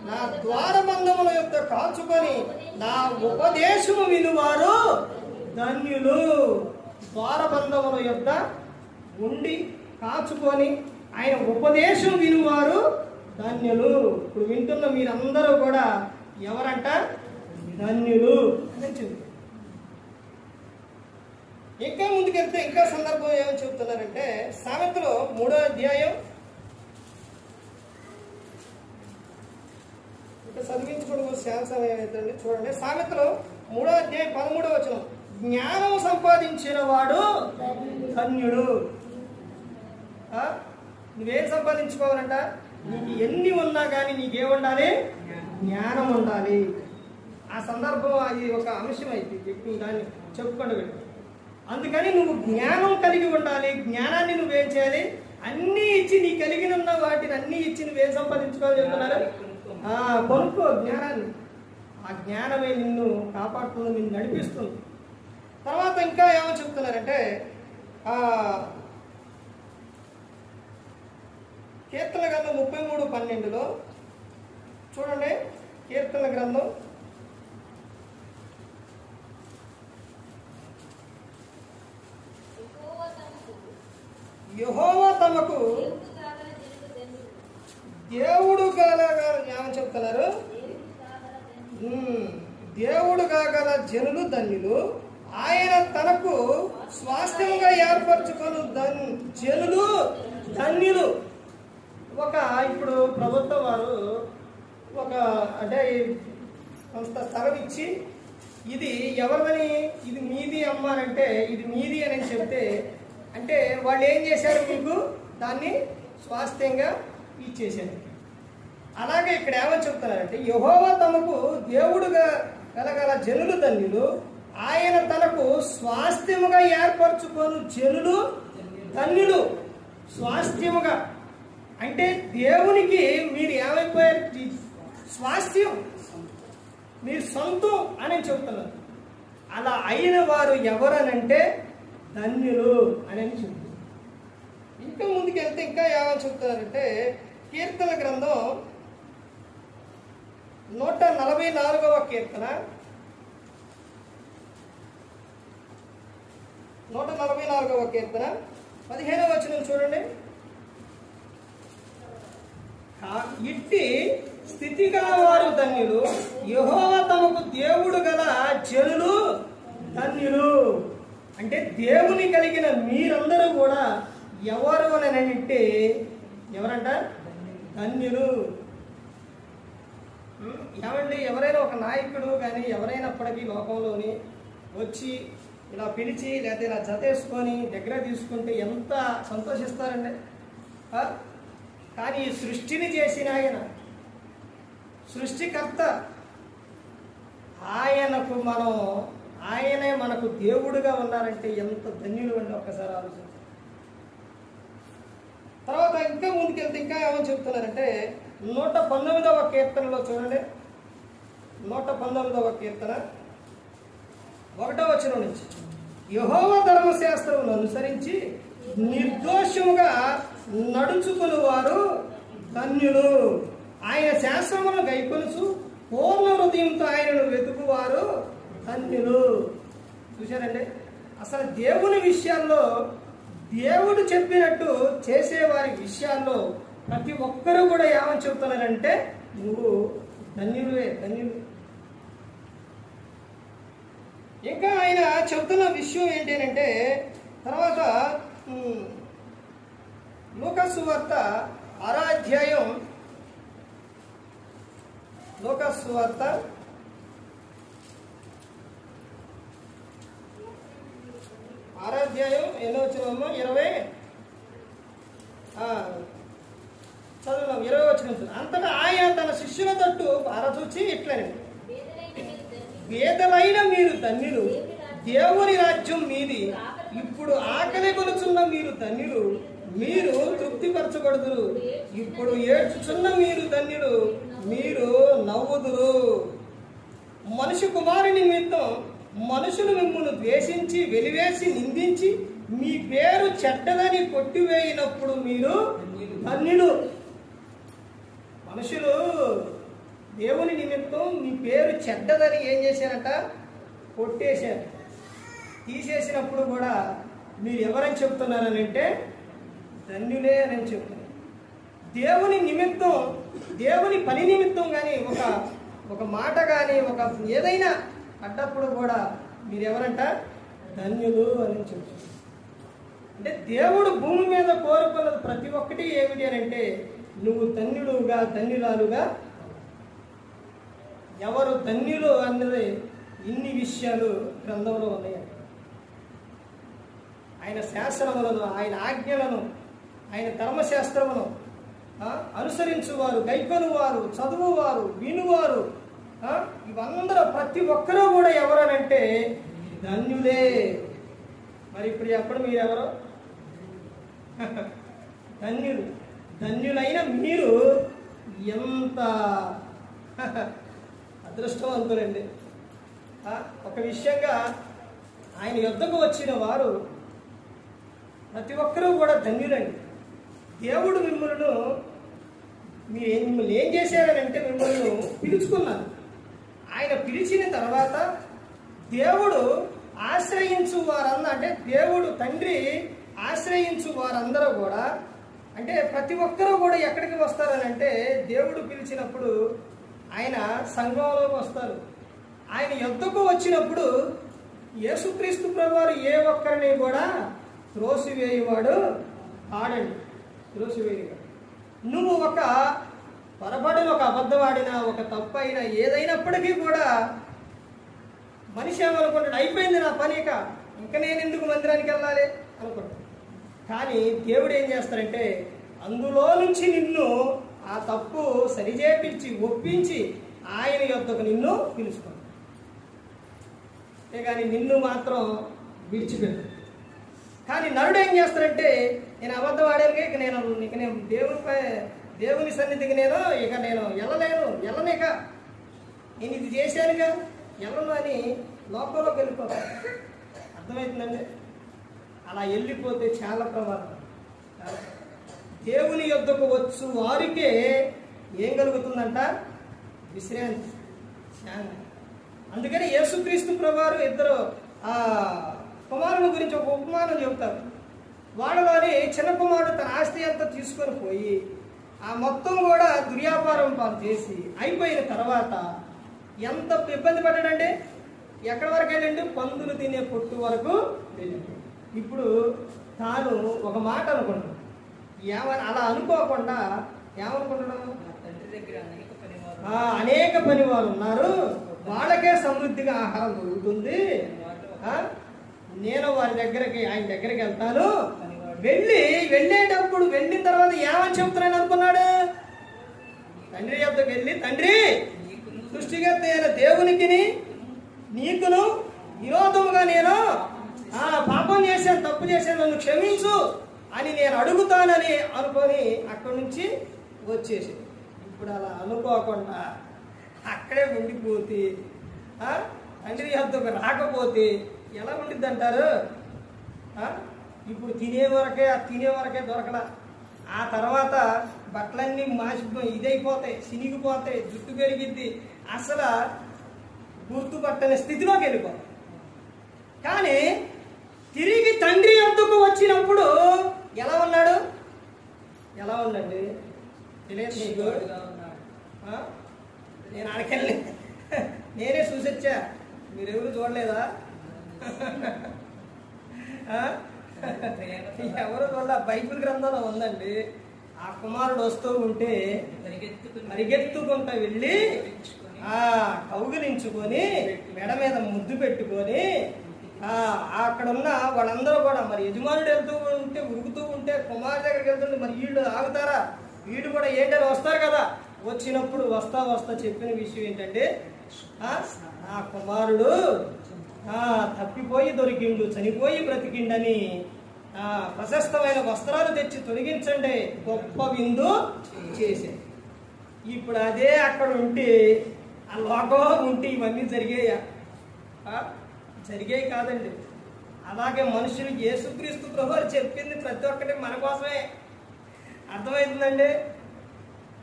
నా ద్వారబంధముల యొద్ద కాచుకొని నా ఉపదేశము వినువారు ధన్యులు. ద్వారబంధముల యొద్ద ఉండి కాచుకొని ఆయన ఉపదేశం వినువారు ధన్యులు. ఇప్పుడు వింటున్న మీరందరూ కూడా ఎవరంట? ధన్యులు అని చెప్తారు. ఇంకా ముందుకెళ్తే ఇంకా సందర్భం ఏమని చెబుతున్నారంటే సామెతలు 3వ అధ్యాయం, ఇంకా చదివించుకోవడం శాంసం ఏమైతుందండి చూడండి. సామెతలు 3వ అధ్యాయం 13వ వచనం, జ్ఞానం సంపాదించిన వాడు ధన్యుడు. నువ్వేం సంపాదించుకోవాలంట? నీకు ఎన్ని ఉన్నా కానీ నీకేముండాలి? జ్ఞానం ఉండాలి. ఆ సందర్భం అది ఒక అంశం అయితే ఎక్కువ దాన్ని చెప్పుకొని వెళ్ళి, అందుకని నువ్వు జ్ఞానం కలిగి ఉండాలి. జ్ఞానాన్ని నువ్వేం చేయాలి? అన్నీ ఇచ్చి నీ కలిగిన ఉన్న వాటిని అన్నీ ఇచ్చి నువ్వేం సంపాదించుకోవాలి చెప్తున్నారు? కొనుక్కో జ్ఞానాన్ని. ఆ జ్ఞానమే నిన్ను కాపాడుతుంది, నిన్ను నడిపిస్తుంది. తర్వాత ఇంకా ఏమో చెప్తున్నారంటే కీర్తన గ్రంథం 33:12 చూడండి. కీర్తన గ్రంథం యెహోవా తమకు దేవుడు కాగల ఏమని చెప్తున్నారు? దేవుడు కాగల జనులు ధన్యులు, ఆయన తనకు స్వాస్థ్యంగా ఏర్పరచుకొని జనులు ధన్యులు. ఇప్పుడు ప్రభుత్వం వారు అంటే కొంత స్థలం ఇచ్చి ఇది ఎవరిదని, ఇది మీది అమ్మారంటే ఇది మీది అని చెప్తే అంటే వాళ్ళు ఏం చేశారు? మీకు దాన్ని స్వాస్థ్యంగా ఇచ్చేసారు. అలాగే ఇక్కడ ఏమని చెప్తున్నారంటే యెహోవా తమకు దేవుడుగా కలగల జనులు ధన్యులు, ఆయన తనకు స్వాస్థ్యముగా ఏర్పరచుకొని జనులు ధన్యులు. స్వాస్థ్యముగా అంటే దేవునికి మీరు ఏమైపోయారు? స్వాస్థ్యం, మీరు సొంతం అని చెప్తున్నారు. అలా అయిన వారు ఎవరనంటే ధన్యులు అని చెప్తున్నారు. ఇంకా ముందుకెళ్తే ఇంకా ఏమని చెప్తున్నారంటే కీర్తన గ్రంథం 144వ కీర్తన 144వ కీర్తన 15వ వచనం చూడండి. ఇట్టి స్థితి గల వారు ధన్యులు, యెహోవా తమకు దేవుడు గల జనులు ధన్యులు. అంటే దేవుని కలిగిన మీరందరూ కూడా ఎవరు అని అంటే ఎవరంట? ధన్యులు. ఏమండి, ఎవరైనా ఒక నాయకుడు కానీ ఎవరైనప్పటికీ లోకంలోని వచ్చి ఇలా పిలిచి లేకపోతే ఇలా జతేసుకొని దగ్గర తీసుకుంటే ఎంత సంతోషిస్తారండి. కానీ ఈ సృష్టిని చేసిన ఆయన, సృష్టికర్త, ఆయనే మనకు దేవుడుగా ఉన్నారంటే ఎంత ధన్యులు అండి. ఒక్కసారి ఆలోచించండి. తర్వాత ఇంకా ముందుకెళ్తే ఇంకా ఏమని చెప్తున్నారంటే 119వ కీర్తనలో చూడండి. 119వ కీర్తన 1వ వచనం నుంచి, యెహోవా ధర్మశాస్త్రమును అనుసరించి నిర్దోషముగా నడుచుకుని వారు ధన్యులు, ఆయన శాస్త్రమును గైకొనుచు పూర్ణ హృదయంతో ఆయనను వెతుకువారు ధన్యులు. చూశారండి, అసలు దేవుని విషయాల్లో, దేవుడు చెప్పినట్టు చేసేవారి విషయాల్లో ప్రతి ఒక్కరూ కూడా ఏమని చెప్తున్నారంటే నువ్వు ధన్యుడివే, ధన్యుడు. ఇంకా ఆయన చెప్తున్న విషయం ఏంటంటే తర్వాత లూకాసు సువార్త 6వ అధ్యాయం, లూకాసు సువార్త ఎన్నో వచ్చినమ్మా 20 చదువున్నాం 20 వచ్చిన. అంతటా ఆయన తన శిష్యుల తట్టు పారచూచి ఇట్లనే, వేదమైన మీరు ధన్యులు, దేవుని రాజ్యం మీది. ఇప్పుడు ఆకలి కొనుచున్న మీరు ధన్యులు, మీరు తృప్తిపరచబడుదురు. ఇప్పుడు ఏడ్చుచున్న మీరు ధన్యులు, మీరు నవ్వుదురు. మనుష్య కుమారుని నిమిత్తం మనుషులు మిమ్మల్ని ద్వేషించి వెలివేసి నిందించి మీ పేరు చెడ్డదని కొట్టివేయినప్పుడు మీరు ధన్యులు. మనుషులు దేవుని నిమిత్తం మీ పేరు చెడ్డదని ఏం చేశారట? కొట్టేశారు. తీసేసినప్పుడు కూడా మీరు ఎవరని చెప్తున్నారని అంటే ధన్యులే అని చెప్తున్నారు. దేవుని నిమిత్తం, దేవుని పని నిమిత్తం కానీ ఒక మాట కానీ ఒక ఏదైనా అడ్డప్పుడు కూడా మీరు ఎవరంట? ధన్యులు అని చెప్తున్నారు. అంటే దేవుడు భూమి మీద కోరుకున్నది ప్రతి ఒక్కటి ఏమిటి అని అంటే నువ్వు ధన్యులుగా ధన్యురాలుగా. ఎవరు ధన్యులు అన్నది ఇన్ని విషయాలు గ్రంథంలో ఉన్నాయి. ఆయన శాస్త్రములను, ఆయన ఆజ్ఞలను, ఆయన ధర్మశాస్త్రమును అనుసరించువారు, గైకొనువారు, చదువువారు, వినువారు, ఇవందరూ ప్రతి ఒక్కరూ కూడా ఎవరనంటే ధన్యులే. మరి ఇప్పుడు ఎప్పుడు మీరెవరు? ధన్యులు. ధన్యులైన మీరు ఎంత అదృష్టవంతులండి. ఒక విషయంగా ఆయన యుద్ధకు వచ్చిన వారు ప్రతి ఒక్కరూ కూడా ధన్యులండి. దేవుడు మిమ్మల్ని ఏం చేశారనంటే మిమ్మల్ని పిలుచుకున్నారు. ఆయన పిలిచిన తర్వాత దేవుడు ఆశ్రయించు వారందరూ, అంటే దేవుడు తండ్రి ఆశ్రయించు వారందరూ కూడా, అంటే ప్రతి ఒక్కరూ కూడా ఎక్కడికి వస్తారనంటే దేవుడు పిలిచినప్పుడు ఆయన సంఘంలోకి వస్తారు. ఆయన యుద్ధకు వచ్చినప్పుడు యేసుక్రీస్తు ప్రభువారు ఏ ఒక్కరిని కూడా త్రోసివేయువాడు ఆడండి. త్రోసివేయుడు. నువ్వు ఒక పొరపాటున ఒక అబద్ధం ఆడినా, ఒక తప్పు అయినా, ఏదైనప్పటికీ కూడా మనిషి ఏమనుకుంటాడు? అయిపోయింది నా పని, ఇంకా నేను ఎందుకు మందిరానికి వెళ్ళాలి అనుకుంటాడు. కానీ దేవుడు ఏం చేస్తాడంటే అందులో నుంచి నిన్ను ఆ తప్పు సరిచేపించి ఒప్పించి ఆయన యొద్దకు నిన్ను పిలుచుకుంటాడు. కానీ నిన్ను మాత్రం విడిచిపెట్టు. కానీ నరుడు ఏం చేస్తాడంటే నేను అబద్ధం ఆడాను, ఇక నేను దేవుని సన్నిధికి నేను వెళ్ళలేక నేను ఇది చేశానుగా వెళ్ళను అని లోకంలోకి వెళ్ళిపోతాను. అర్థమవుతుందండి? అలా వెళ్ళిపోతే చాలా ప్రమాదం. దేవుని యొద్దకు వచ్చు వారికే ఏం కలుగుతుందంట? విశ్రాంతి, శాంతి. అందుకని యేసుక్రీస్తు ప్రభువారు ఇద్దరు కుమారుల గురించి ఒక ఉపమానం చెబుతారు. వాళ్ళలోని చిన్న కుమారుడు తన ఆస్తి అంతా తీసుకొని పోయి ఆ మొత్తం కూడా దుర్వ్యాపారం పాలు చేసి అయిపోయిన తర్వాత ఎంత ఇబ్బంది పడ్డాడంటే ఎక్కడి వరకు వెళ్ళండి? పందులు తినే పొట్టు వరకు వెళ్ళింది. ఇప్పుడు తాను ఒక మాట అనుకుంటాడు. అలా అనుకోకుండా ఏమనుకుంటున్నాడు? అనేక పని వారు ఉన్నారు, వాళ్ళకే సమృద్ధిగా ఆహారం దొరుకుతుంది, నేను ఆయన దగ్గరికి వెళ్తాను. వెళ్ళేటప్పుడు వెళ్ళిన తర్వాత ఏమని చెప్తున్నాను అనుకున్నాడు? తండ్రి యొద్దకు వెళ్ళి, తండ్రి, సృష్టికర్త అయిన దేవునికి నీకును విరోధముగా నేను పాపం చేశాను, తప్పు చేశాను, నన్ను క్షమించు అని నేను అడుగుతానని అనుకొని అక్కడి నుంచి వచ్చేసి, ఇప్పుడు అలా అనుకోకుండా అక్కడే ఉండిపోతే తండ్రి యొద్దకు రాకపోతే ఎలా ఉండిద్ది అంటారు? ఇప్పుడు తినే వరకే దొరకలా. ఆ తర్వాత బట్టలన్నీ ఇదైపోతాయి, సినిగిపోతాయి, జుట్టు పెరిగిద్ది, అసలు గుర్తుపట్టని స్థితిలోకి వెళ్ళిపోతాయి. కానీ తిరిగి తండ్రి యొద్దకు వచ్చినప్పుడు ఎలా ఉన్నాడు? ఎలా ఉందండి? తెలియదు మీకు? నేను అడగలే, నేనే చూసొచ్చా, మీరెవరు చూడలేదా? ఎవరు వల్ల బైబిల్ గ్రంథంలో ఉందండి. ఆ కుమారుడు వస్తూ ఉంటే పరిగెత్తుకుంటూ వెళ్ళి కౌగిలించుకొని మెడ మీద ముద్దు పెట్టుకొని అక్కడ ఉన్న వాళ్ళందరూ కూడా మరి యజమానుడు వెళ్తూ ఉంటే ఉరుకుతూ ఉంటే కుమారు దగ్గరికి వెళ్తుంటే మరి వీళ్ళు ఆగుతారా? వీళ్ళు కూడా ఏంటని వస్తారు కదా. వచ్చినప్పుడు వస్తా చెప్పిన విషయం ఏంటంటే ఆ కుమారుడు తప్పిపోయి దొరికిండు, చనిపోయి బ్రతికిండని ప్రశస్తమైన వస్త్రాలు తెచ్చి తొలగించండి, గొప్ప విందు చేసే. ఇప్పుడు అదే అక్కడ ఉంటే ఆ లోకంలో ఉంటే ఇవన్నీ జరిగాయా? జరిగాయి కాదండి. అలాగే మనుషులు యేసుక్రీస్తు ప్రభువు చెప్పింది ప్రతి ఒక్కటి మన కోసమే. అర్థమవుతుందండి.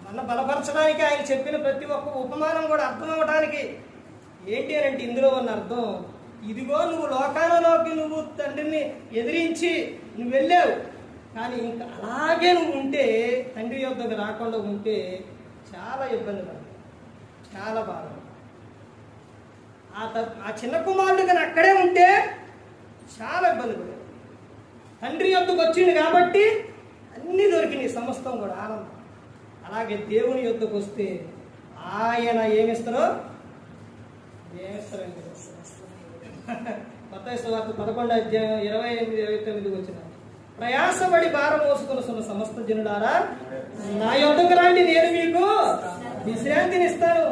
మన బలపరచడానికి ఆయన చెప్పిన ప్రతి ఒక్క ఉపమానం కూడా అర్థం అవ్వడానికి. ఏంటి అని అంటే ఇందులో ఉన్న అర్థం, ఇదిగో నువ్వు లోకాలలోకి నువ్వు తండ్రిని ఎదిరించి నువ్వు వెళ్ళావు, కానీ ఇంకా అలాగే నువ్వు ఉంటే, తండ్రి యొద్దకు రాకుండా ఉంటే చాలా ఇబ్బంది పడతావు, చాలా బాధ. ఆ చిన్న కుమారుడు కానీ అక్కడే ఉంటే చాలా ఇబ్బంది పడేది. తండ్రి యొద్దకు వచ్చింది కాబట్టి అన్నీ దొరికినాయి, సమస్తం కూడా ఆనందం. అలాగే దేవుని యొద్దకు వస్తే ఆయన ఏమిస్తారో ఏమిస్తారండి. మత్తయి సువార్త 11:28-29 వచ్చిన, ప్రయాసపడి భారం మోసుకొనుచున్న సమస్త జనులారా నా యొద్దకు రండి, నేను మీకు విశ్రాంతిని ఇస్తాను.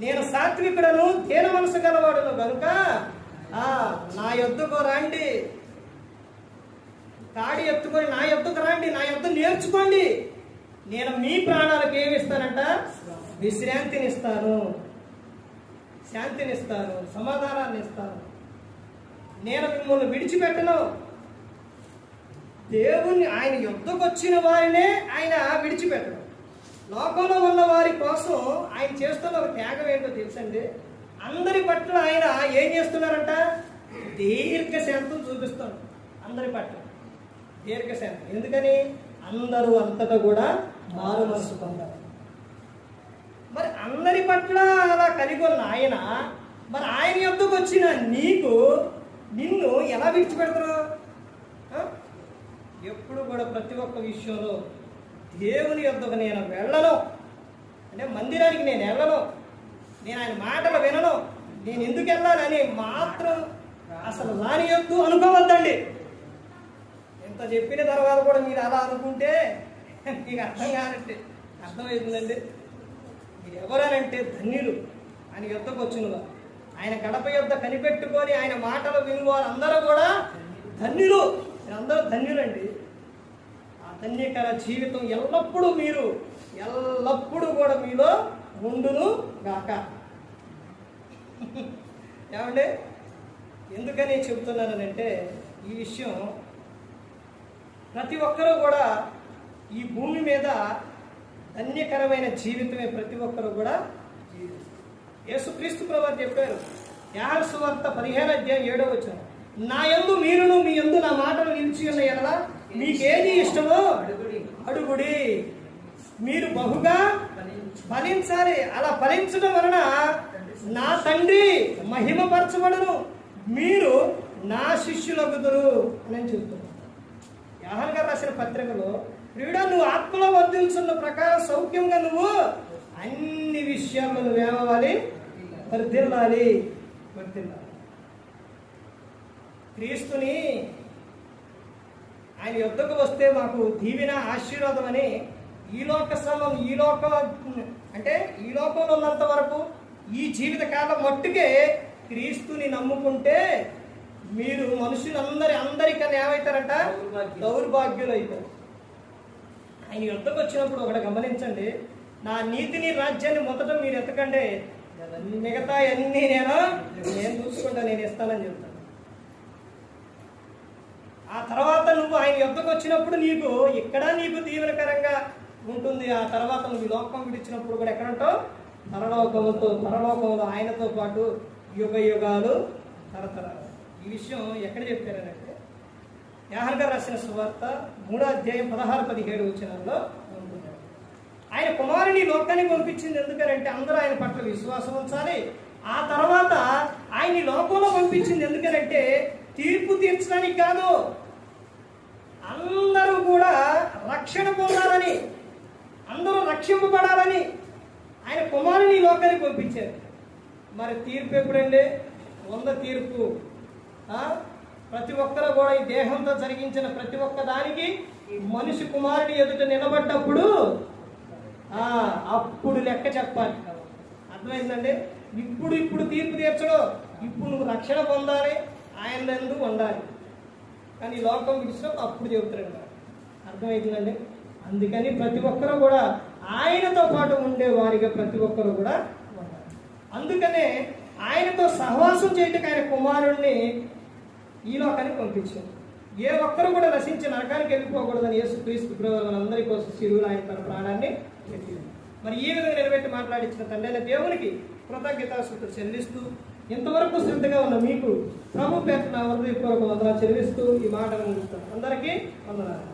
నేను సాత్వికుడను, తేన మనసు గలవాడును కనుక నా యొద్దకు రండి. తాడి ఎత్తుకొని నా యొద్దకు రండి, నా యొద్ద నేర్చుకోండి. నేను మీ ప్రాణాలకు ఏమి ఇస్తానంట? విశ్రాంతిని ఇస్తాను, శాంతిని ఇస్తాను, సమాధానాన్ని ఇస్తాను. నేను మిమ్మల్ని విడిచిపెట్టను. దేవుణ్ణి ఆయన యొద్దకు వచ్చిన వారినే ఆయన విడిచిపెట్టడు. లోకంలో ఉన్న వారి కోసం ఆయన చేస్తున్న ఒక త్యాగం ఏంటో తెలుసండి. అందరి పట్ల ఆయన ఏం చేస్తున్నారంట? దీర్ఘశాంతం చూపిస్తాడు అందరి పట్ల, దీర్ఘశాంతం. ఎందుకని? అందరూ అంతటా కూడా మారు మనసు పొందారు. మరి అందరి పట్ల అలా కలిగి ఉన్న ఆయన, మరి ఆయన యొద్దకు వచ్చిన నిన్ను ఎలా విడిచిపెడతారు? ఎప్పుడు కూడా ప్రతి ఒక్క విషయంలో దేవుని యొద్దకు నేను వెళ్ళను, అంటే మందిరానికి నేను వెళ్ళను, నేను ఆయన మాటలు వినను, నేను ఎందుకు వెళ్ళాలని మాత్రం అసలు రానియొద్దు అనుకోవద్దండి. ఎంత చెప్పిన తర్వాత కూడా మీరు అలా అనుకుంటే మీకు అర్థం కానట్టే. అర్థమవుతుందండి. మీరు ఎవరనంటే ధన్యులు, ఆయన యొద్దకు వచ్చిన ఆయన గడప యొద్ద కనిపెట్టుకొని ఆయన మాటలు వినువారు అందరూ కూడా ధన్యులు. మీరందరూ ధన్యులండి. ఆ ధన్యకర జీవితం ఎల్లప్పుడూ కూడా మీలో ఉండును గాక. ఏమండి, ఎందుకని చెబుతున్నానంటే ఈ విషయం ప్రతి ఒక్కరూ కూడా ఈ భూమి మీద ధన్యకరమైన జీవితమే ప్రతి ఒక్కరూ కూడా జీవిస్తారు. యేసుక్రీస్తు ప్రభువు చెప్పారు, యోహాను సువార్త 15:7 నా యందు మీరును మీ యందు నా మాటలు నిలిచి ఉన్న ఎడల మీకేది ఇష్టమో అడుగుడి, మీరు బహుగా ఫలించాలి. అలా ఫలించడం వలన నా తండ్రి మహిమపరచబడును, మీరు నా శిష్యులగుదురు అని చెబుతున్నాను. యోహాను గారు రాసిన పత్రికలో, ప్రియుడా నువ్వు ఆత్మలో వర్ధిల్చున్న ప్రకారం సౌఖ్యంగా నువ్వు అన్ని విషయాల్లో నువ్వేమవ్వాలి? వర్ధిల్లాలి. క్రీస్తుని ఆయన యొద్దకు వస్తే మాకు దీవెన, ఆశీర్వాదం అని ఈ లోకంలో ఉన్నంత వరకు ఈ జీవిత కాలం మట్టుకే క్రీస్తుని నమ్ముకుంటే మీరు అందరికన్నా ఏమవుతారంట? దౌర్భాగ్యులు అవుతారు. ఆయన యొద్దకు వచ్చినప్పుడు ఒకటి గమనించండి, నా నీతిని రాజ్యాన్ని మొదట మీరు ఎత్తకండి, మిగతా అన్నీ నేను చూసుకుంటా, నేను ఇస్తానని చెప్తాను. ఆ తర్వాత నువ్వు ఆయన యొద్దకు వచ్చినప్పుడు నీకు దీవెనకరంగా ఉంటుంది. ఆ తర్వాత నువ్వు లోకం విడిచినప్పుడు కూడా ఎక్కడంటావు? పరలోకంలో ఆయనతో పాటు యుగ యుగాలు తరతరాలు. ఈ విషయం ఎక్కడ చెప్పారనంటే యోహాను గారు రాసిన సువార్త 3:16-17 ఉంటుంది. ఆయన కుమారుని లోకానికి పంపించింది ఎందుకనంటే అందరూ ఆయన పట్ల విశ్వాసం ఉంచాలి. ఆ తర్వాత ఆయన లోకంలో పంపించింది ఎందుకనంటే తీర్పు తీర్చడానికి కాదు, అందరూ కూడా రక్షణ పొందాలని, అందరూ రక్షింపబడాలని ఆయన కుమారుని లోకానికి పంపించారు. మరి తీర్పు ఎప్పుడండి? 100 తీర్పు ప్రతి ఒక్కరు కూడా ఈ దేహంతో జరిగించిన ప్రతి ఒక్క దానికి మనిషి కుమారుడి ఎదుట నిలబడ్డప్పుడు అప్పుడు లెక్క చెప్పాలి. అర్థమైందండి? ఇప్పుడు తీర్పు తీర్చడు. ఇప్పుడు నువ్వు రక్షణ పొందాలి, ఆయన నందు ఉండాలి. కానీ లోకం విడిచినప్పుడు అప్పుడు చెబుతాడు. అర్థమవుతుందండి? అందుకని ప్రతి ఒక్కరూ కూడా ఆయనతో పాటు ఉండే వారిగా ప్రతి ఒక్కరు కూడా ఉండాలి. అందుకనే ఆయనతో సహవాసం చేయటకు ఆయన కుమారుణ్ణి ఈ లోకానికి పంపించారు. ఏ ఒక్కరు కూడా నశించి నరకానికి వెళ్ళిపోకూడదని యేసుక్రీస్తు మనందరి కోసం శిలువలో ఆయన తన ప్రాణాన్ని పెట్టింది. మరి ఈ విధంగా నిలబెట్టి మాట్లాడించిన తండ్రి అయిన దేవునికి కృతజ్ఞతాస్తుతులు చెల్లిస్తూ, ఇంతవరకు శ్రద్ధగా ఉన్న మీకు ప్రభు పేరున హృదయపూర్వక వందనాలు చెల్లిస్తూ ఈ మాటను ముగిస్తాను. అందరికీ వందనాలు.